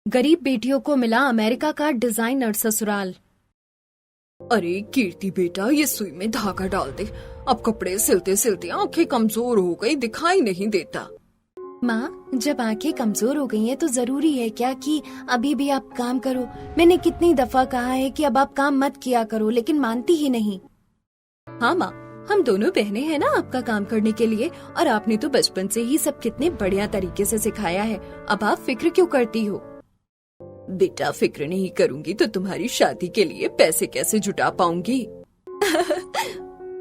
गरीब बेटियों को मिला अमेरिका का डिजाइनर ससुराल। अरे कीर्ति बेटा, ये सुई में धागा डाल दे। अब कपड़े सिलते सिलते आंखें कमजोर हो गई, दिखाई नहीं देता। माँ, जब आंखें कमजोर हो गई हैं तो जरूरी है क्या कि अभी भी आप काम करो? मैंने कितनी दफा कहा है कि अब आप काम मत किया करो, लेकिन मानती ही नहीं। हाँ माँ, हम दोनों बहनें हैं ना आपका काम करने के लिए, और आपने तो बचपन से ही सब कितने बढ़िया तरीके से सिखाया है। अब आप फिक्र क्यों करती हो? बेटा, फिक्र नहीं करूंगी तो तुम्हारी शादी के लिए पैसे कैसे जुटा पाऊंगी?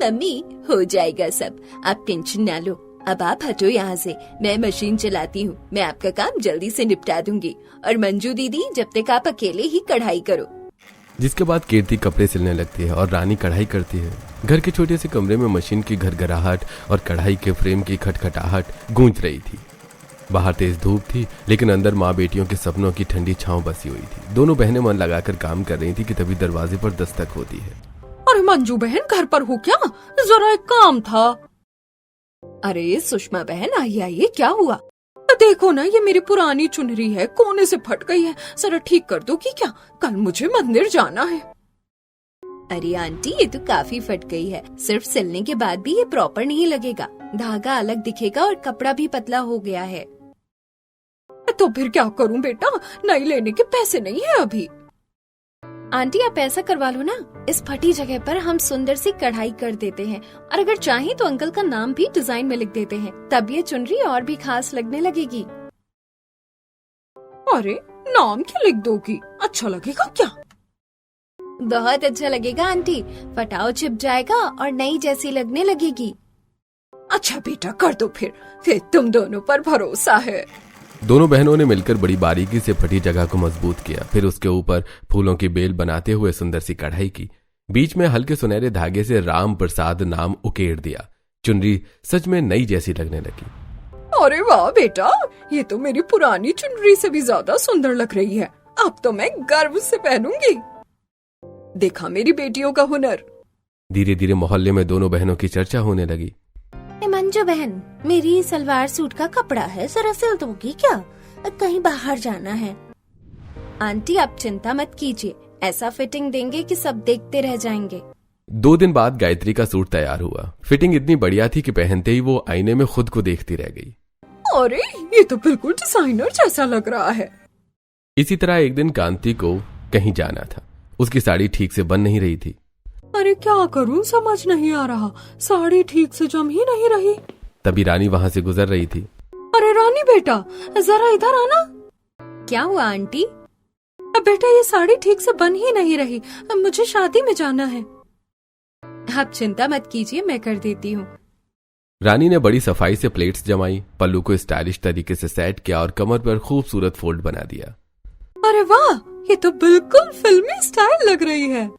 मम्मी, हो जाएगा सब, आप टेंशन ना लो। अब आप हटो यहाँ से, मैं मशीन चलाती हूँ। मैं आपका काम जल्दी से निपटा दूंगी। और मंजू दीदी, जब तक आप अकेले ही कढ़ाई करो। जिसके बाद कीर्ति कपड़े सिलने लगती है और रानी कढ़ाई करती है। घर के छोटे से कमरे में मशीन की घरघराहट और कढ़ाई के फ्रेम की खटखटाहट गूंज रही थी। बाहर तेज धूप थी, लेकिन अंदर माँ बेटियों के सपनों की ठंडी छांव बसी हुई थी। दोनों बहनें मन लगाकर काम कर रही थी कि तभी दरवाजे पर दस्तक होती है। अरे मंजू बहन, घर पर हो क्या? जरा एक काम था। अरे सुषमा बहन, आइए आइए, क्या हुआ? देखो ना, ये मेरी पुरानी चुनरी है, कोने से फट गई है। जरा ठीक कर दो कि क्या? कल मुझे मंदिर जाना है। अरे आंटी, ये तो काफी फट गई है। सिर्फ सिलने के बाद भी ये प्रॉपर नहीं लगेगा। धागा अलग दिखेगा और कपड़ा भी पतला हो गया है। तो फिर क्या करूं बेटा? नई लेने के पैसे नहीं है अभी। आंटी, आप ऐसा करवा लो ना, इस फटी जगह पर हम सुंदर सी कढ़ाई कर देते हैं, और अगर चाहें तो अंकल का नाम भी डिजाइन में लिख देते हैं। तब ये चुनरी और भी खास लगने लगेगी। अरे नाम क्या लिख दोगी? अच्छा लगेगा क्या? बहुत अच्छा लगेगा आंटी, फटाओ छिप जाएगा और नई जैसी लगने लगेगी। अच्छा बेटा, कर दो फिर तुम दोनों पर भरोसा है। दोनों बहनों ने मिलकर बड़ी बारीकी से फटी जगह को मजबूत किया। फिर उसके ऊपर फूलों की बेल बनाते हुए सुंदर सी कढ़ाई की। बीच में हल्के सुनहरे धागे से राम प्रसाद नाम उकेर दिया। चुनरी सच में नई जैसी लगने लगी। अरे वाह बेटा, ये तो मेरी पुरानी चुनरी से भी ज्यादा सुंदर लग रही है। अब तो मैं गर्व से पहनूंगी। देखा मेरी बेटियों का हुनर। धीरे धीरे मोहल्ले में दोनों बहनों की चर्चा होने लगी। मंजू बहन, मेरी सलवार सूट का कपड़ा है, जरा सिल दोगी क्या? कहीं बाहर जाना है। आंटी, आप चिंता मत कीजिए, ऐसा फिटिंग देंगे कि सब देखते रह जाएंगे। 2 दिन बाद गायत्री का सूट तैयार हुआ। फिटिंग इतनी बढ़िया थी कि पहनते ही वो आईने में खुद को देखती रह गई। अरे ये तो बिल्कुल डिजाइनर जैसा लग रहा है। इसी तरह एक दिन कांति को कहीं जाना था। उसकी साड़ी ठीक से बन नहीं रही थी। अरे क्या करूं, समझ नहीं आ रहा। साड़ी ठीक से जम ही नहीं रही। तभी रानी वहाँ से गुजर रही थी। अरे रानी बेटा, जरा इधर आना। क्या हुआ आंटी? बेटा, ये साड़ी ठीक से बन ही नहीं रही। मुझे शादी में जाना है। आप चिंता मत कीजिए, मैं कर देती हूँ। रानी ने बड़ी सफाई से प्लेट्स जमाई, पल्लू को स्टाइलिश तरीके से सेट किया और कमर पर खूबसूरत फोल्ड बना दिया। अरे वाह, ये तो बिल्कुल फिल्मी स्टाइल लग रही है।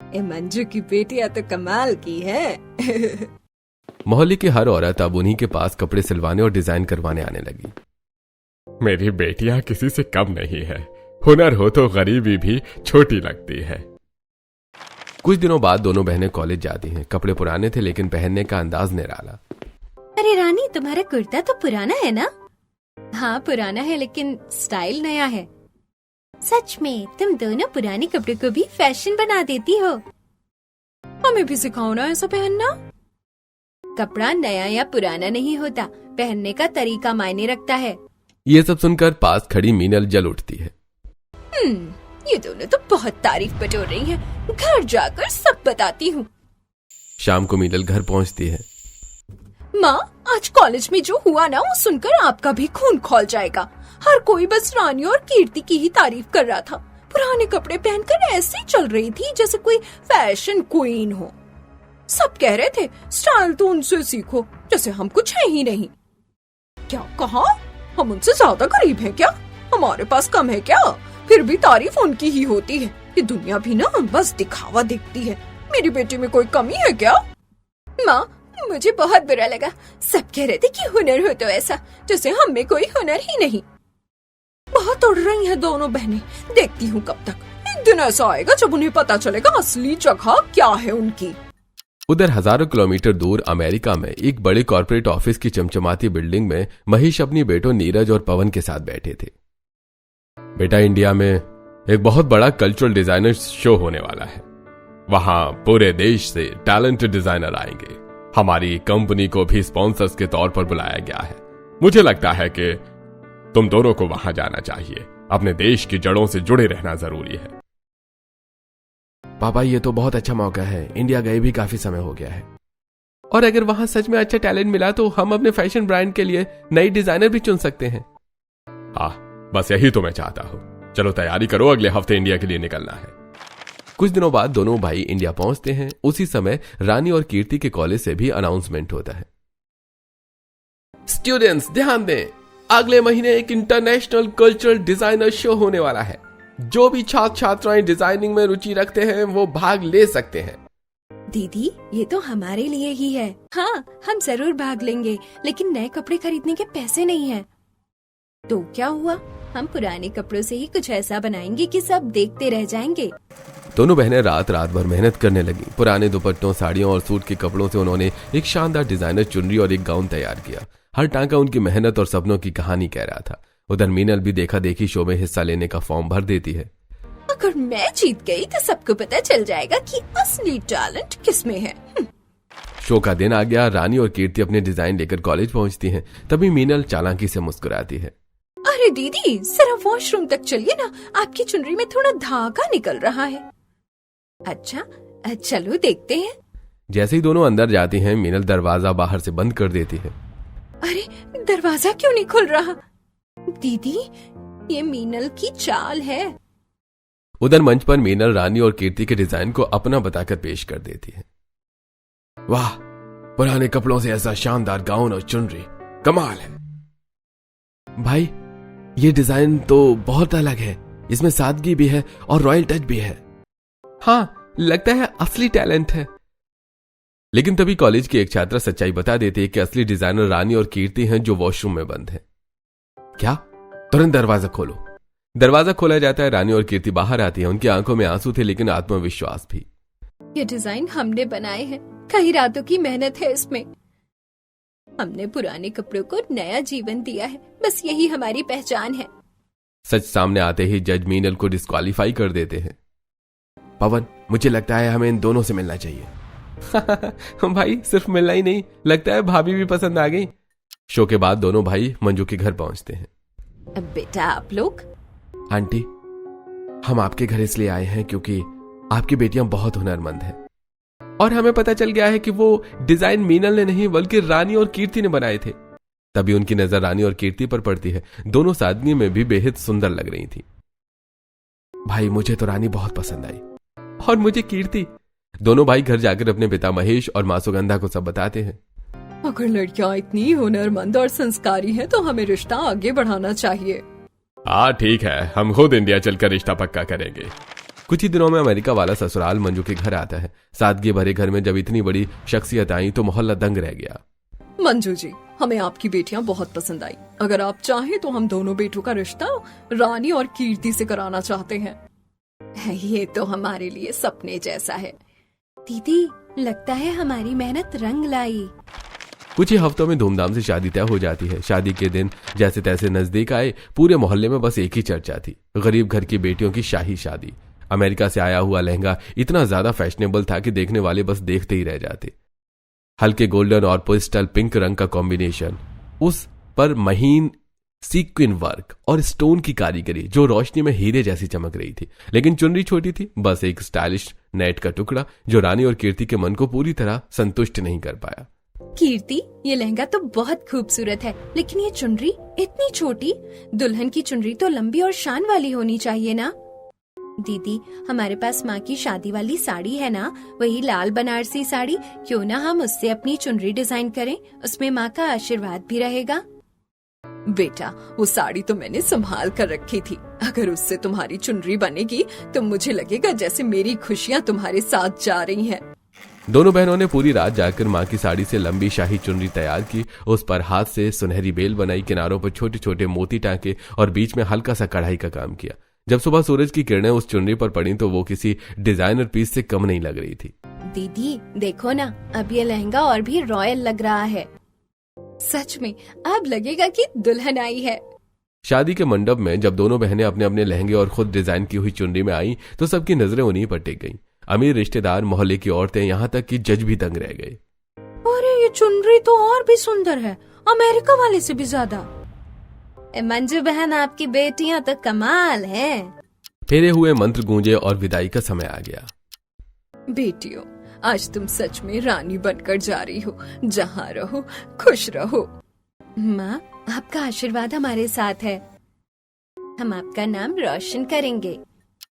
मंजू की बेटियां तो कमाल की है। मोहल्ले की हर औरत अब उन्हीं के पास कपड़े सिलवाने और डिजाइन करवाने आने लगी। मेरी बेटियां किसी से कम नहीं है। हुनर हो तो गरीबी भी छोटी लगती है। कुछ दिनों बाद दोनों बहनें कॉलेज जाती हैं। कपड़े पुराने थे, लेकिन पहनने का अंदाज निराला। अरे रानी, तुम्हारा कुर्ता तो पुराना है ना? हाँ पुराना है, लेकिन स्टाइल नया है। सच में तुम दोनों पुराने कपड़े को भी फैशन बना देती हो। हमें भी सिखाओ ना ऐसा पहनना। कपड़ा नया या पुराना नहीं होता, पहनने का तरीका मायने रखता है। ये सब सुनकर पास खड़ी मीनल जल उठती है। ये दोनों तो बहुत तारीफ बटोर रही हैं। घर जाकर सब बताती हूँ। शाम को मीनल घर पहुँचती है। माँ, आज कॉलेज में जो हुआ ना, वो सुनकर आपका भी खून खौल जाएगा। हर कोई बस रानी और कीर्ति की ही तारीफ कर रहा था। पुराने कपड़े पहनकर ऐसे चल रही थी जैसे कोई फैशन क्वीन हो। सब कह रहे थे स्टाइल तो उनसे सीखो, जैसे हम कुछ है ही नहीं। क्या कहा? हम उनसे ज्यादा गरीब हैं क्या? हमारे पास कम है क्या? फिर भी तारीफ उनकी ही होती है। ये दुनिया भी ना बस दिखावा देखती है। मेरी बेटी में कोई कमी है क्या? माँ, मुझे बहुत बुरा लगा। सब कह रहे थे कि हुनर हो तो ऐसा, जैसे हम में कोई हुनर ही नहीं। बहुत उड़ रही हैं दोनों बहनें। देखती हूँ कब तक। एक दिन ऐसा आएगा जब उन्हें पता चलेगा असली जगह क्या है उनकी। उधर हजारों किलोमीटर दूर अमेरिका में एक बड़े कॉर्पोरेट ऑफिस की चमचमाती बिल्डिंग में महेश अपनी बेटों नीरज और पवन के साथ बैठे थे। बेटा, इंडिया में एक बहुत बड़ा कल्चरल डिजाइनर शो होने वाला है। वहां पूरे देश से टैलेंटेड डिजाइनर आएंगे। हमारी कंपनी को भी स्पॉन्सर्स के तौर पर बुलाया गया है। मुझे लगता है कि तुम दोनों को वहां जाना चाहिए। अपने देश की जड़ों से जुड़े रहना जरूरी है। पापा, ये तो बहुत अच्छा मौका है। इंडिया गए भी काफी समय हो गया है, और अगर वहां सच में अच्छा टैलेंट मिला तो हम अपने फैशन ब्रांड के लिए नई डिजाइनर भी चुन सकते हैं। हाँ, बस यही तो मैं चाहता हूं। चलो तैयारी करो, अगले हफ्ते इंडिया के लिए निकलना है। कुछ दिनों बाद दोनों भाई इंडिया पहुंचते हैं। उसी समय रानी और कीर्ति के कॉलेज से भी अनाउंसमेंट होता है। स्टूडेंट्स ध्यान दें, अगले महीने एक इंटरनेशनल कल्चरल डिजाइनर शो होने वाला है। जो भी छात्र छात्राएं डिजाइनिंग में रुचि रखते हैं वो भाग ले सकते हैं। दीदी, ये तो हमारे लिए ही है। हाँ, हम जरूर भाग लेंगे, लेकिन नए कपड़े खरीदने के पैसे नहीं हैं। तो क्या हुआ, हम पुराने कपड़ों से ही कुछ ऐसा बनाएंगे कि सब देखते रह जाएंगे। दोनों बहनें रात भर मेहनत करने लगी। पुराने दुपट्टों, साड़ियों और सूट के कपड़ों से उन्होंने एक शानदार डिजाइनर चुनरी और एक गाउन तैयार किया। हर टांका उनकी मेहनत और सपनों की कहानी कह रहा था। उधर मीनल भी देखा देखी शो में हिस्सा लेने का फॉर्म भर देती है। अगर मैं जीत गई तो सबको पता चल जाएगा कि असली टैलेंट किसमें है। शो का दिन आ गया। रानी और कीर्ति अपने डिजाइन लेकर कॉलेज पहुंचती हैं। तभी मीनल चालाकी से मुस्कुराती है। अरे दीदी, जरा वॉशरूम तक चलिए ना, आपकी चुनरी में थोड़ा धागा निकल रहा है। अच्छा, चलो देखते हैं। जैसे ही दोनों अंदर जाती हैं, मीनल दरवाजा बाहर से बंद कर देती है। अरे, दरवाजा क्यों नहीं खुल रहा? दीदी, ये मीनल की चाल है। उधर मंच पर मीनल रानी और कीर्ति के डिजाइन को अपना बताकर पेश कर देती है। वाह, पुराने कपड़ों से ऐसा शानदार गाउन और चुनरी, कमाल है। भाई, ये डिजाइन तो बहुत अलग है। इसमें सादगी भी है और रॉयल टच भी है। हाँ, लगता है असली टैलेंट है। लेकिन तभी कॉलेज की एक छात्रा सच्चाई बता देती है कि असली डिजाइनर रानी और कीर्ति हैं, जो वॉशरूम में बंद है। क्या? तुरंत दरवाजा खोलो। दरवाजा खोला जाता है। रानी और कीर्ति बाहर आती है। उनकी आंखों में आंसू थे, लेकिन आत्मविश्वास भी। ये डिजाइन हमने बनाए हैं, कई रातों की मेहनत है इसमें। हमने पुराने कपड़ों को नया जीवन दिया है, बस यही हमारी पहचान है। सच सामने आते ही जज मीनल को डिस्क्वालीफाई कर देते हैं। पवन, मुझे लगता है हमें इन दोनों से मिलना चाहिए। भाई, सिर्फ मिलना ही नहीं, लगता है भाभी भी पसंद आ गई। शो के बाद दोनों भाई मंजू के घर पहुंचते हैं। अब बेटा, आप लोग? आंटी, हम आपके घर इसलिए आए हैं क्योंकि आपकी बेटियां बहुत हुनरमंद हैं, और हमें पता चल गया है कि वो डिजाइन मीनल ने नहीं बल्कि रानी और कीर्ति ने बनाए थे। तभी उनकी नजर रानी और कीर्ति पर पड़ती है। दोनों सादगी में भी बेहद सुंदर लग रही थी। भाई, मुझे तो रानी बहुत पसंद आई, और मुझे कीर्ति। दोनों भाई घर जाकर अपने पिता महेश और मां सुगंधा को सब बताते हैं। अगर लड़कियां इतनी हुनरमंद और संस्कारी हैं तो हमें रिश्ता आगे बढ़ाना चाहिए। हाँ ठीक है, हम खुद इंडिया चलकर रिश्ता पक्का करेंगे। कुछ ही दिनों में अमेरिका वाला ससुराल मंजू के घर आता है। सादगी भरे घर में जब इतनी बड़ी शख्सियत आई तो मोहल्ला दंग रह गया। मंजू जी, हमें आपकी बेटियां बहुत पसंद आई। अगर आप चाहें तो हम दोनों बेटों का रिश्ता रानी और कीर्ति से कराना चाहते हैं। ये तो हमारे लिए सपने जैसा है। दीदी, लगता है हमारी मेहनत रंग लाई। कुछ ही हफ्तों में धूमधाम से शादी तय हो जाती है। शादी के दिन जैसे तैसे नजदीक आए, पूरे मोहल्ले में बस एक ही चर्चा थी, गरीब घर की बेटियों की शाही शादी। अमेरिका से आया हुआ लहंगा इतना ज्यादा फैशनेबल था कि देखने वाले बस देखते ही रह जाते। हल्के गोल्डन और पेस्टल पिंक रंग का कॉम्बिनेशन, उस पर महीन सीक्विन वर्क और स्टोन की कारीगरी जो रोशनी में हीरे जैसी चमक रही थी। लेकिन चुनरी छोटी थी, बस एक स्टाइलिश नेट का टुकड़ा जो रानी और कीर्ति के मन को पूरी तरह संतुष्ट नहीं कर पाया। कीर्ति, ये लहंगा तो बहुत खूबसूरत है, लेकिन ये चुनरी इतनी छोटी। दुल्हन की चुनरी तो लंबी और शान वाली होनी चाहिए ना। दीदी, हमारे पास माँ की शादी वाली साड़ी है ना, वही लाल बनारसी साड़ी। क्यों ना हम उससे अपनी चुनरी डिजाइन करें, उसमें माँ का आशीर्वाद भी रहेगा। बेटा, वो साड़ी तो मैंने संभाल कर रखी थी। अगर उससे तुम्हारी चुनरी बनेगी तो मुझे लगेगा जैसे मेरी खुशियाँ तुम्हारे साथ जा रही हैं। दोनों बहनों ने पूरी रात जाकर माँ की साड़ी से लंबी शाही चुनरी तैयार की। उस पर हाथ से सुनहरी बेल बनाई, किनारों पर छोटे छोटे मोती टांके और बीच में हल्का सा कढ़ाई का काम किया। जब सुबह सूरज की किरणें उस चुनरी पर पड़ी तो वो किसी डिजाइनर पीस से कम नहीं लग रही थी। दीदी देखो ना, अब ये लहंगा और भी रॉयल लग रहा है। सच में अब लगेगा कि दुल्हन आई है। शादी के मंडप में जब दोनों बहनें अपने अपने लहंगे और खुद डिजाइन की हुई चुनरी में आई तो सबकी नजरें उन्हीं पर टिक गईं। अमीर रिश्तेदार, मोहल्ले की औरतें, यहाँ तक कि जज भी दंग रह गए। अरे ये चुनरी तो और भी सुंदर है, अमेरिका वाले से भी ज्यादा। मंजू बहन, आपकी बेटियां तो कमाल हैं। फेरे हुए, मंत्र गूंजे और विदाई का समय आ गया। बेटियों, आज तुम सच में रानी बनकर जा रही हो। जहाँ रहो खुश रहो। माँ, आपका आशीर्वाद हमारे साथ है। हम आपका नाम रोशन करेंगे।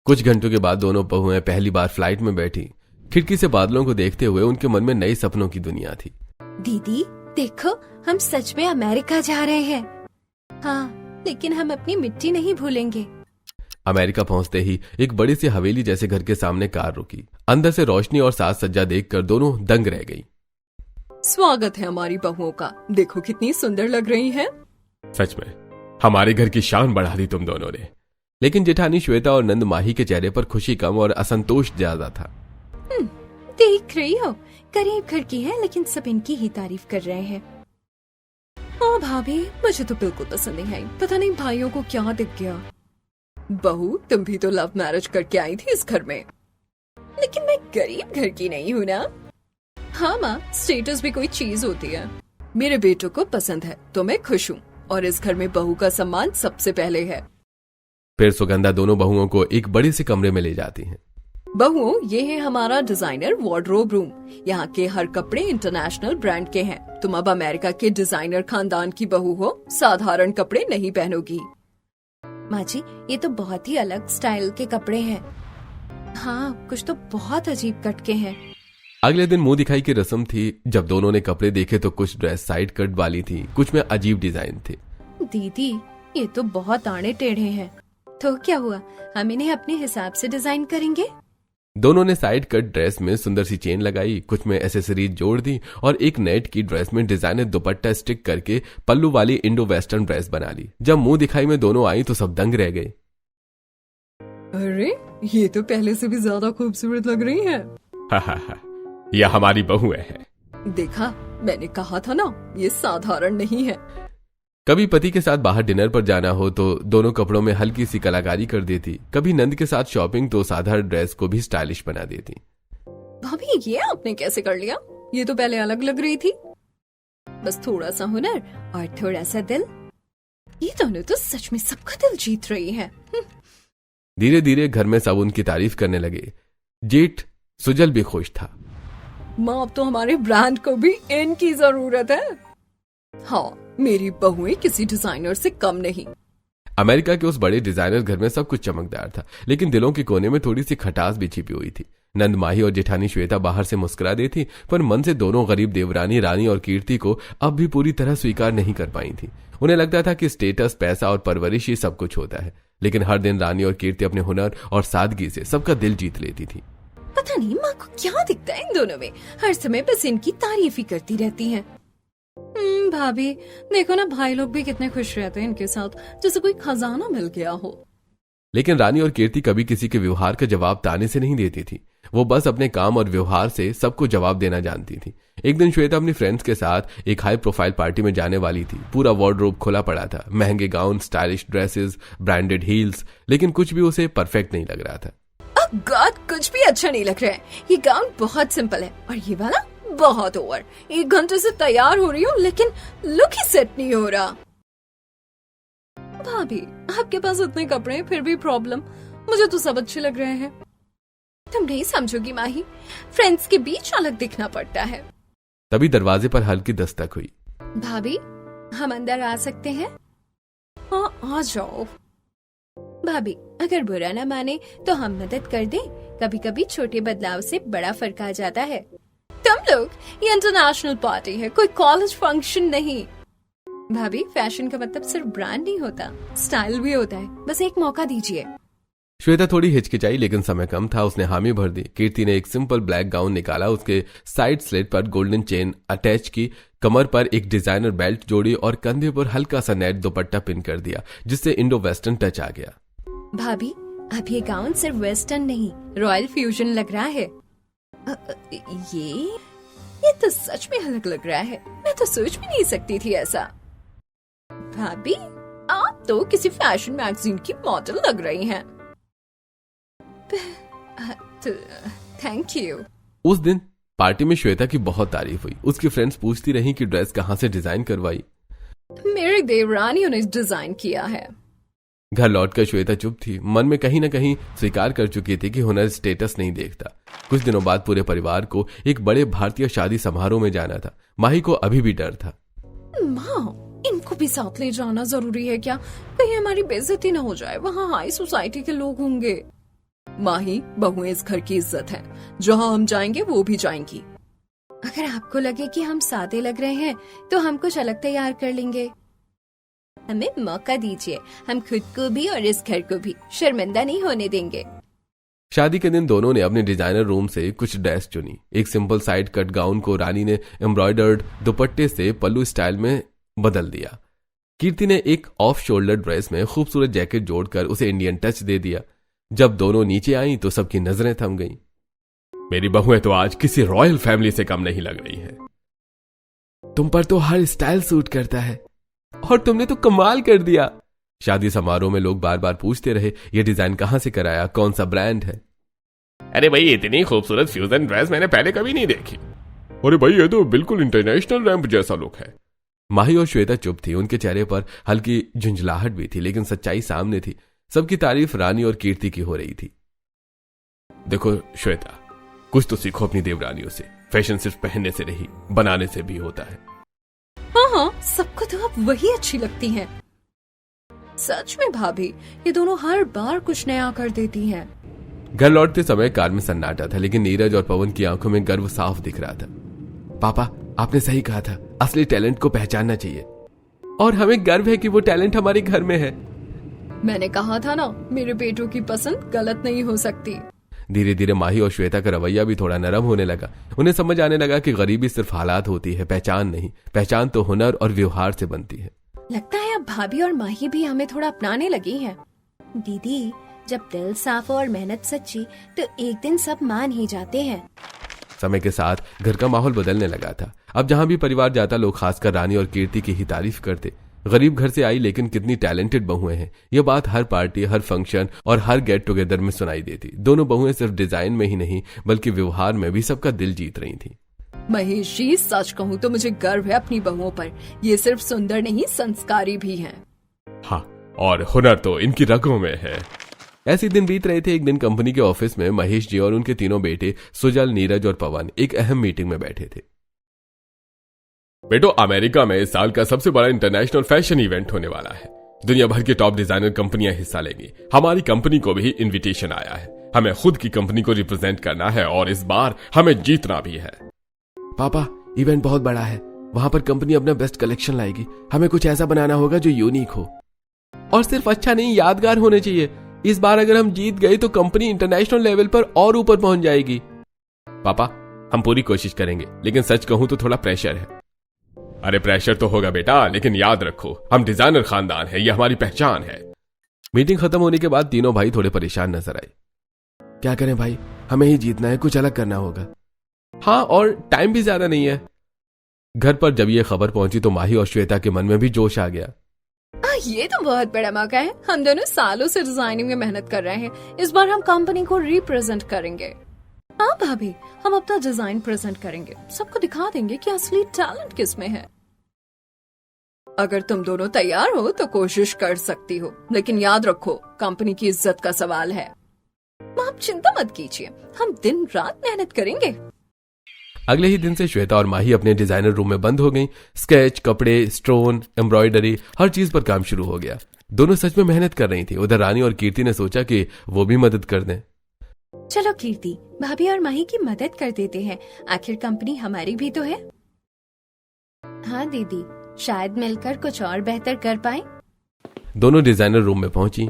कुछ घंटों के बाद दोनों बहुएं पहली बार फ्लाइट में बैठी। खिड़की से बादलों को देखते हुए उनके मन में नए सपनों की दुनिया थी। दीदी देखो, हम सच में अमेरिका जा रहे हैं। हाँ, लेकिन हम अपनी मिट्टी नहीं भूलेंगे। अमेरिका पहुंचते ही एक बड़ी सी हवेली जैसे घर के सामने कार रुकी। अंदर से रोशनी और साज सज्जा देखकर दोनों दंग रह गई। स्वागत है हमारी बहुओं का, देखो कितनी सुंदर लग रही हैं। सच में हमारे घर की शान बढ़ा दी तुम दोनों ने। लेकिन जेठानी श्वेता और नंद माही के चेहरे पर खुशी कम और असंतोष ज्यादा था। देख रही हो, करीब घर की है लेकिन सब इनकी ही तारीफ कर रहे हैं। हाँ भाभी, मुझे तो बिल्कुल पसंद नहीं आई। पता नहीं भाइयों को क्या दिख गया। बहू, तुम भी तो लव मैरिज करके आई थी इस घर में। लेकिन मैं गरीब घर की नहीं हूँ ना। हाँ माँ, स्टेटस भी कोई चीज होती है। मेरे बेटों को पसंद है तो मैं खुश हूँ, और इस घर में बहू का सम्मान सबसे पहले है। फिर सुगंधा दोनों बहुओं को एक बड़े से कमरे में ले जाती हैं। बहुओं, ये है हमारा डिजाइनर वार्डरोब रूम। यहाँ के हर कपड़े इंटरनेशनल ब्रांड के हैं। तुम अब अमेरिका के डिजाइनर खानदान की बहू हो, साधारण कपड़े नहीं पहनोगी। माँ जी, ये तो बहुत ही अलग स्टाइल के कपड़े हैं। हाँ, कुछ तो बहुत अजीब कट के हैं। अगले दिन मुंह दिखाई की रस्म थी। जब दोनों ने कपड़े देखे तो कुछ ड्रेस साइड कट वाली थी, कुछ में अजीब डिजाइन थे। दीदी, ये तो बहुत आड़े टेढ़े हैं। तो क्या हुआ, हम इन्हें अपने हिसाब से डिजाइन करेंगे। दोनों ने साइड कट ड्रेस में सुंदर सी चेन लगाई, कुछ में एसेसरीज जोड़ दी और एक नेट की ड्रेस में डिजाइनर दुपट्टा स्टिक करके पल्लू वाली इंडो वेस्टर्न ड्रेस बना ली। जब मुंह दिखाई में दोनों आई तो सब दंग रह गए। अरे, ये तो पहले से भी ज्यादा खूबसूरत लग रही है। यह हमारी बहुएं हैं। देखा, मैंने कहा था ना, ये साधारण नहीं है। कभी पति के साथ बाहर डिनर पर जाना हो तो दोनों कपड़ों में हल्की सी कलाकारी कर देती। कभी नंद के साथ शॉपिंग तो साधारण ड्रेस को भी स्टाइलिश बना देती। भाभी, ये आपने कैसे कर लिया? ये तो पहले अलग लग रही थी। बस थोड़ा सा हुनर और थोड़ा सा दिल, ये दोनों तो सच में सबका दिल जीत रही है। धीरे धीरे घर में सब उनकी तारीफ करने लगे। जेठ सुजल भी खुश था। माँ, अब तो हमारे ब्रांड को भी इनकी जरूरत है। हाँ, मेरी बहुएं किसी डिजाइनर से कम नहीं। अमेरिका के उस बड़े डिजाइनर घर में सब कुछ चमकदार था, लेकिन दिलों के कोने में थोड़ी सी खटास भी छिपी हुई थी। नंद माही और जेठानी श्वेता बाहर से मुस्कुरा देती, पर मन से दोनों गरीब देवरानी रानी और कीर्ति को अब भी पूरी तरह स्वीकार नहीं कर पाई थी। उन्हें लगता था कि स्टेटस, पैसा और परवरिश ही सब कुछ होता है, लेकिन हर दिन रानी और कीर्ति अपने हुनर और सादगी से सबका दिल जीत लेती थी। पता नहीं माँ को क्या दिखता है इन दोनों में, हर समय बस इनकी तारीफ ही करती रहती हैं। भाभी, देखो ना, भाई लोग भी कितने खुश रहते हैं इनके साथ, जैसे कोई खजाना मिल गया हो। लेकिन रानी और कीर्ति कभी किसी के व्यवहार का जवाब ताने से नहीं देती थी। वो बस अपने काम और व्यवहार से सबको जवाब देना जानती थी। एक दिन श्वेता अपनी फ्रेंड्स के साथ एक हाई प्रोफाइल पार्टी में जाने वाली थी। पूरा वार्डरोब खुला पड़ा था, महंगे gown, stylish dresses, branded heels, लेकिन कुछ भी उसे परफेक्ट नहीं लग रहा था। गॉड, कुछ भी अच्छा नहीं लग रहा है। ये गाउन बहुत सिंपल है और ये वाला बहुत ओवर। 1 घंटे से तैयार हो रही हूँ लेकिन लुक ही सेट नहीं हो रहा। भाभी, आपके पास इतने कपड़े फिर भी प्रॉब्लम। मुझे तो सब अच्छे लग रहे हैं। तुम नहीं समझोगी माही, फ्रेंड्स के बीच अलग दिखना पड़ता है। तभी दरवाजे पर हल्की दस्तक हुई। भाभी, हम अंदर आ सकते हैं? हाँ, आ जाओ। भाभी, अगर बुरा ना माने तो हम मदद कर दें। कभी कभी छोटे बदलाव से बड़ा फर्क आ जाता है। तुम लोग, ये इंटरनेशनल पार्टी है, कोई कॉलेज फंक्शन नहीं। भाभी, फैशन का मतलब सिर्फ ब्रांड नहीं होता, स्टाइल भी होता है। बस एक मौका दीजिए। श्वेता थोड़ी हिचकिचाई, लेकिन समय कम था। उसने हामी भर दी। कीर्ति ने एक सिंपल ब्लैक गाउन निकाला, उसके साइड स्लिट पर गोल्डन चेन अटैच की, कमर पर एक डिजाइनर बेल्ट जोड़ी और कंधे पर हल्का सा नेट दुपट्टा पिन कर दिया, जिससे इंडो वेस्टर्न टच आ गया। भाभी, अब ये गाउन सिर्फ वेस्टर्न नहीं, रॉयल फ्यूजन लग रहा है। ये तो सच में अलग लग रहा है। मैं तो सोच भी नहीं सकती थी ऐसा। भाभी, आप तो किसी फैशन मैगजीन की मॉडल लग रही हैं। Thank you. उस दिन पार्टी में श्वेता की बहुत तारीफ हुई। उसकी फ्रेंड्स पूछती रहीं कि ड्रेस कहाँ से डिजाइन करवाई। मेरी देवरानियों ने डिजाइन किया है। घर लौटकर श्वेता चुप थी। मन में कहीं न कहीं स्वीकार कर चुकी थी कि हुनर स्टेटस नहीं देखता। कुछ दिनों बाद पूरे परिवार को एक बड़े भारतीय शादी समारोह में जाना था। माही को अभी भी डर था। माँ, इनको भी साथ ले जाना जरूरी है क्या? कहीं हमारी बेइज्जती न हो जाए, वहाँ हाई सोसाइटी के लोग होंगे। माही, बहुएं इस घर की इज्जत है, जहाँ हम जाएंगे वो भी जाएंगी। अगर आपको लगे कि हम सादे लग रहे हैं तो हम कुछ अलग तैयार कर लेंगे। हमें मौका दीजिए, हम खुद को भी और इस घर को भी शर्मिंदा नहीं होने देंगे। शादी के दिन दोनों ने अपने डिजाइनर रूम से कुछ ड्रेस चुनी। एक सिंपल साइड कट गाउन को रानी ने एम्ब्रॉयडर्ड दुपट्टे से पल्लू स्टाइल में बदल दिया। कीर्ति ने एक ऑफ शोल्डर ड्रेस में खूबसूरत जैकेट जोड़कर उसे इंडियन टच दे दिया। जब दोनों नीचे आई तो सबकी नजरें थम गईं। मेरी बहुएं तो आज किसी रॉयल फैमिली से कम नहीं लग रही है। तुम पर तो हर स्टाइल सूट करता है और तुमने तो कमाल कर दिया। शादी समारोह में लोग बार बार पूछते रहे, ये डिजाइन कहां से कराया, कौन सा ब्रांड है। अरे भाई, इतनी खूबसूरत फ्यूजन ड्रेस मैंने पहले कभी नहीं देखी। अरे भाई, ये तो बिल्कुल इंटरनेशनल रैंप जैसा लुक है। माही और श्वेता चुप थी। उनके चेहरे पर हल्की झुंझलाहट भी थी, लेकिन सच्चाई सामने थी। सबकी तारीफ रानी और कीर्ति की हो रही थी। देखो श्वेता, कुछ तो सीखो अपनी देवरानियों से। फैशन सिर्फ पहनने से नहीं, बनाने से भी होता है। हाँ, सबको तो अब वही अच्छी लगती हैं। सच में भाभी, ये दोनों हर बार कुछ नया कर देती हैं। घर लौटते समय कार में सन्नाटा था, लेकिन नीरज और पवन की आंखों में गर्व साफ दिख रहा था। पापा, आपने सही कहा था, असली टैलेंट को पहचानना चाहिए और हमें गर्व है कि वो टैलेंट हमारे घर में है। मैंने कहा था ना, मेरे बेटों की पसंद गलत नहीं हो सकती। धीरे धीरे माही और श्वेता का रवैया भी थोड़ा नरम होने लगा। उन्हें समझ आने लगा कि गरीबी सिर्फ हालात होती है, पहचान नहीं। पहचान तो हुनर और व्यवहार से बनती है। लगता है अब भाभी और माही भी हमें थोड़ा अपनाने लगी हैं। दीदी, जब दिल साफ हो और मेहनत सच्ची तो एक दिन सब मान ही जाते हैं। समय के साथ घर का माहौल बदलने लगा था। अब जहां भी परिवार जाता, लोग खासकर रानी और कीर्ति की ही तारीफ करते। गरीब घर से आई लेकिन कितनी टैलेंटेड बहुएं हैं, यह बात हर पार्टी, हर फंक्शन और हर गेट टुगेदर में सुनाई देती। दोनों बहुएं सिर्फ डिजाइन में ही नहीं बल्कि व्यवहार में भी सबका दिल जीत रही थी। महेश जी, सच कहूँ तो मुझे गर्व है अपनी बहुओं पर। ये सिर्फ सुंदर नहीं, संस्कारी भी हैं। हाँ, और हुनर तो इनकी रगों में है। ऐसे दिन बीत रहे थे। एक दिन कंपनी के ऑफिस में महेश जी और उनके तीनों बेटे सुजल, नीरज और पवन एक अहम मीटिंग में बैठे थे। बेटो, अमेरिका में इस साल का सबसे बड़ा इंटरनेशनल फैशन इवेंट होने वाला है। दुनिया भर की टॉप डिजाइनर कंपनियां हिस्सा लेंगी। हमारी कंपनी को भी इनविटेशन आया है। हमें खुद की कंपनी को रिप्रेजेंट करना है और इस बार हमें जीतना भी है। पापा, इवेंट बहुत बड़ा है। वहां पर कंपनी अपना बेस्ट कलेक्शन लाएगी। हमें कुछ ऐसा बनाना होगा जो यूनिक हो और सिर्फ अच्छा नहीं, यादगार होने चाहिए। इस बार अगर हम जीत गए तो कंपनी इंटरनेशनल लेवल पर और ऊपर पहुंच जाएगी। पापा, हम पूरी कोशिश करेंगे, लेकिन सच कहूं तो थोड़ा प्रेशर है। अरे प्रेशर तो होगा बेटा, लेकिन याद रखो, हम डिजाइनर खानदान है, ये हमारी पहचान है। मीटिंग खत्म होने के बाद तीनों भाई थोड़े परेशान नजर आए। क्या करें भाई, हमें ही जीतना है, कुछ अलग करना होगा। हाँ, और टाइम भी ज्यादा नहीं है। घर पर जब ये खबर पहुंची तो माही और श्वेता के मन में भी जोश आ गया। ये तो बहुत बड़ा मौका है। हम दोनों सालों से डिजाइनिंग में मेहनत कर रहे हैं। इस बार हम कंपनी को रिप्रेजेंट करेंगे। हाँ भाभी, हम अपना डिजाइन प्रेजेंट करेंगे। सबको दिखा देंगे कि असली टैलेंट किस में है। अगर तुम दोनों तैयार हो तो कोशिश कर सकती हो, लेकिन याद रखो, कंपनी की इज्जत का सवाल है। आप चिंता मत कीजिए, हम दिन रात मेहनत करेंगे। अगले ही दिन से श्वेता और माही अपने डिजाइनर रूम में बंद हो गईं। स्केच, कपड़े, स्टोन, एम्ब्रॉयडरी, हर चीज पर काम शुरू हो गया। दोनों सच में मेहनत कर रही थी। उधर रानी और कीर्ति ने सोचा कि वो भी मदद कर दें। चलो कीर्ति, भाभी और माही की मदद कर देते हैं। आखिर कंपनी हमारी भी तो है। हाँ दीदी, शायद मिलकर कुछ और बेहतर कर पाए। दोनों डिजाइनर रूम में पहुंची।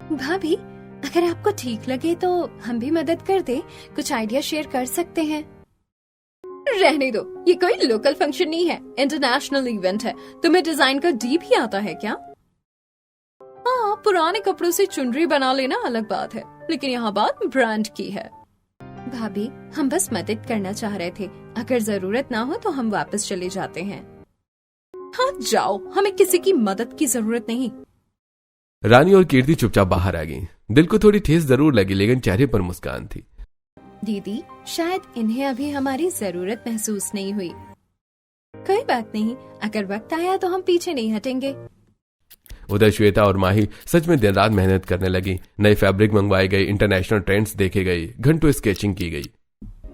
भाभी, अगर आपको ठीक लगे तो हम भी मदद कर दें। कुछ आइडिया शेयर कर सकते हैं। रहने दो, ये कोई लोकल फंक्शन नहीं है, इंटरनेशनल इवेंट है। तुम्हें डिजाइन का डी भी आता है क्या? हाँ, पुराने कपड़ों से चुनरी बना लेना अलग बात है, लेकिन यहाँ बात ब्रांड की है। भाभी, हम बस मदद करना चाह रहे थे। अगर जरूरत ना हो तो हम वापस चले जाते हैं। हाँ जाओ, हमें किसी की मदद की जरूरत नहीं। रानी और कीर्ति चुपचाप बाहर आ गई। दिल को थोड़ी ठेस जरूर लगी, लेकिन चेहरे पर मुस्कान थी। दीदी, शायद इन्हें अभी हमारी जरूरत महसूस नहीं हुई। कोई बात नहीं, अगर वक्त आया तो हम पीछे नहीं हटेंगे। उधर श्वेता और माही सच में दिन रात मेहनत करने लगी। नए फैब्रिक मंगवाए गए, इंटरनेशनल ट्रेंड्स देखे गए, घंटों स्केचिंग की गई।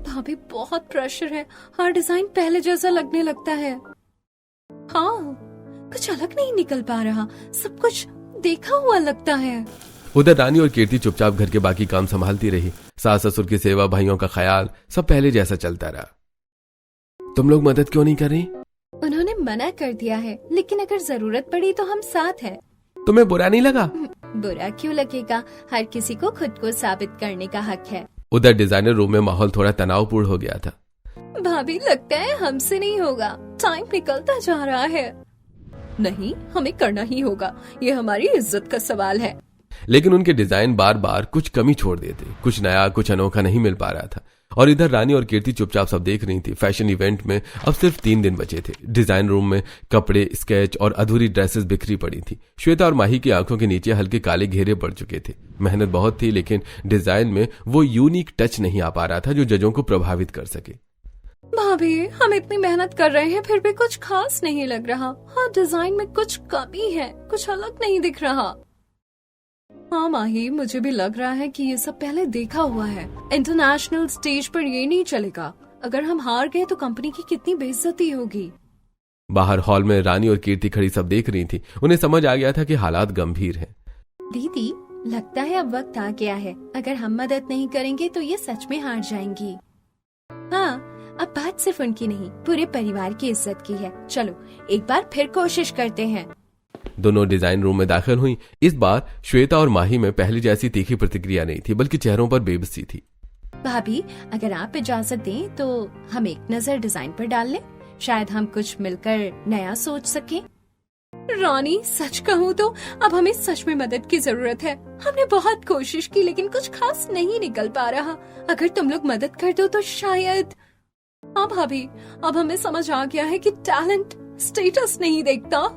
भाभी बहुत प्रेशर है, हर डिजाइन पहले जैसा लगने लगता है। हाँ, कुछ अलग नहीं निकल पा रहा, सब कुछ देखा हुआ लगता है। उधर रानी और कीर्ति चुपचाप घर के बाकी काम संभालती रही। सास ससुर की सेवा, भाइयों का ख्याल, सब पहले जैसा चलता रहा। तुम लोग मदद क्यों नहीं कर रही? उन्होंने मना कर दिया है, लेकिन अगर जरूरत पड़ी तो हम साथ हैं। तुम्हें बुरा नहीं लगा? बुरा क्यों लगेगा, हर किसी को खुद को साबित करने का हक है। उधर डिजाइनर रूम में माहौल थोड़ा तनावपूर्ण हो गया था। भाभी लगता है हमसे नहीं होगा, टाइम निकलता जा रहा है। नहीं, हमें करना ही होगा, ये हमारी इज्जत का सवाल है। लेकिन उनके डिजाइन बार बार कुछ कमी छोड़ देते, कुछ नया, कुछ अनोखा नहीं मिल पा रहा था। और इधर रानी और कीर्ति चुपचाप सब देख रही थी। फैशन इवेंट में अब सिर्फ 3 दिन बचे थे। डिजाइन रूम में कपड़े, स्केच और अधूरी ड्रेसेस बिखरी पड़ी थी। श्वेता और माही की आंखों के नीचे हल्के काले घेरे पड़ चुके थे। मेहनत बहुत थी, लेकिन डिजाइन में वो यूनिक टच नहीं आ पा रहा था जो जजों को प्रभावित कर सके। भाभी, हम इतनी मेहनत कर रहे हैं, फिर भी कुछ खास नहीं लग रहा। हाँ, डिजाइन में कुछ कमी है, कुछ अलग नहीं दिख रहा। हाँ माही, मुझे भी लग रहा है कि ये सब पहले देखा हुआ है। इंटरनेशनल स्टेज पर ये नहीं चलेगा। अगर हम हार गए तो कंपनी की कितनी बेइज्जती होगी। बाहर हॉल में रानी और कीर्ति खड़ी सब देख रही थी। उन्हें समझ आ गया था कि हालात गंभीर हैं। दीदी, लगता है अब वक्त आ गया है। अगर हम मदद नहीं करेंगे तो ये सच में हार जाएंगी। हाँ, अब बात सिर्फ उनकी नहीं, पूरे परिवार की इज्जत की है। चलो एक बार फिर कोशिश करते हैं। दोनों डिजाइन रूम में दाखिल हुई। इस बार श्वेता और माही में पहले जैसी तीखी प्रतिक्रिया नहीं थी, बल्कि चेहरों पर बेबसी थी। भाभी, अगर आप इजाजत दें तो हम एक नजर डिजाइन पर डाल लें। शायद हम कुछ मिलकर नया सोच सकें। रानी, सच कहूँ तो अब हमें सच में मदद की जरूरत है। हमने बहुत कोशिश की, लेकिन कुछ खास नहीं निकल पा रहा। अगर तुम लोग मदद कर दो तो शायद। हाँ भाभी, अब हमें समझ आ गया है कि टैलेंट स्टेटस नहीं देखता।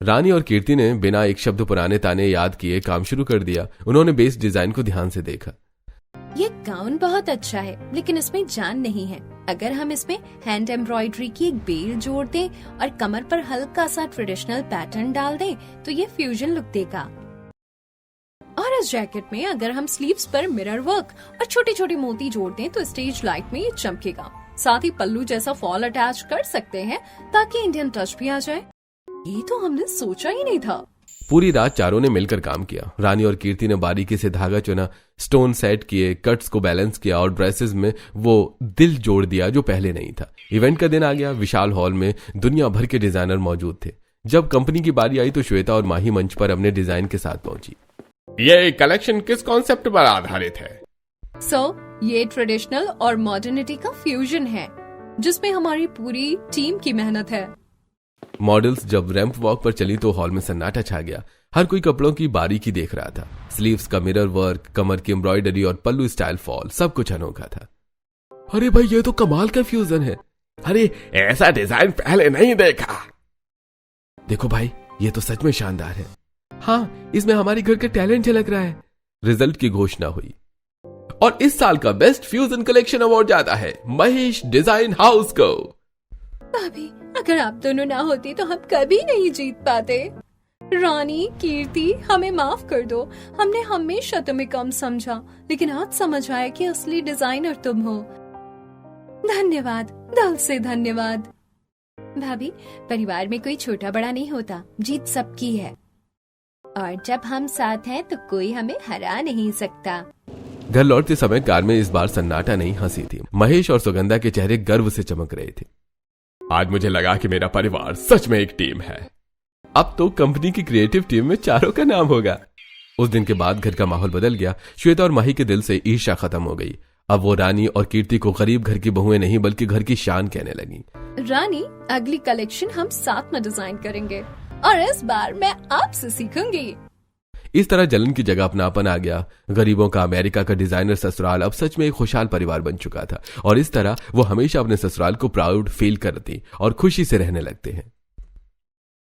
रानी और कीर्ति ने बिना एक शब्द पुराने ताने याद किए काम शुरू कर दिया। उन्होंने बेस डिजाइन को ध्यान से देखा। ये गाउन बहुत अच्छा है, लेकिन इसमें जान नहीं है। अगर हम इसमें हैंड एम्ब्रॉयडरी की एक बेल जोड़ दें और कमर पर हल्का सा ट्रेडिशनल पैटर्न डाल दें तो ये फ्यूजन लुक देगा। और इस जैकेट में अगर हम स्लीव्स पर मिरर वर्क और छोटे छोटे मोती जोड़ दें तो स्टेज लाइट में ये चमकेगा। साथ ही पल्लू जैसा फॉल अटैच कर सकते हैं ताकि इंडियन टच भी आ जाए। ये तो हमने सोचा ही नहीं था। पूरी रात चारों ने मिलकर काम किया। रानी और कीर्ति ने बारीकी से धागा चुना, स्टोन सेट किए, कट्स को बैलेंस किया और ड्रेसेस में वो दिल जोड़ दिया जो पहले नहीं था। इवेंट का दिन आ गया। विशाल हॉल में दुनिया भर के डिजाइनर मौजूद थे। जब कंपनी की बारी आई तो श्वेता और माही मंच पर अपने डिजाइन के साथ पहुंची। ये कलेक्शन किस कॉन्सेप्ट पर आधारित है? ये ट्रेडिशनल और मॉडर्निटी का फ्यूजन है, जिसमें हमारी पूरी टीम की मेहनत है। मॉडल्स जब रैंप वॉक पर चली तो हॉल में सन्नाटा छा गया। हर कोई कपड़ों की बारीकी देख रहा था। स्लीव्स का मिरर वर्क, कमर की एम्ब्रॉयडरी और पल्लू स्टाइल फॉल, सब कुछ अनोखा था। अरे भाई, ये तो कमाल का फ्यूजन है। अरे, ऐसा डिजाइन पहले नहीं देखा। देखो भाई, ये तो सच में शानदार है। हाँ, इसमें हमारी घर का टैलेंट झलक रहा है। रिजल्ट की घोषणा हुई और इस साल का बेस्ट फ्यूजन कलेक्शन अवार्ड जाता है महेश डिजाइन हाउस को। भाभी, अगर आप दोनों ना होती तो हम कभी नहीं जीत पाते। रानी, कीर्ति, हमें माफ कर दो। हमने हमेशा तुम्हें कम समझा, लेकिन आज समझ आया कि असली डिजाइनर तुम हो। धन्यवाद, दिल से धन्यवाद। भाभी, परिवार में कोई छोटा बड़ा नहीं होता, जीत सबकी है। और जब हम साथ हैं तो कोई हमें हरा नहीं सकता। घर लौटते समय कार में इस बार सन्नाटा नहीं, हंसी थी। महेश और सुगंधा के चेहरे गर्व से चमक रहे थे। आज मुझे लगा कि मेरा परिवार सच में एक टीम है। अब तो कंपनी की क्रिएटिव टीम में चारों का नाम होगा। उस दिन के बाद घर का माहौल बदल गया। श्वेता और माही के दिल से ईर्ष्या खत्म हो गई। अब वो रानी और कीर्ति को गरीब घर की बहुएं नहीं बल्कि घर की शान कहने लगी। रानी, अगली कलेक्शन हम साथ में डिजाइन करेंगे और इस बार मैं आपसे सीखूंगी। इस तरह जलन की जगह अपनापन आ गया। गरीबों का अमेरिका का डिजाइनर ससुराल अब सच में एक खुशहाल परिवार बन चुका था और इस तरह वो हमेशा अपने ससुराल को प्राउड फील करती और खुशी से रहने लगते हैं।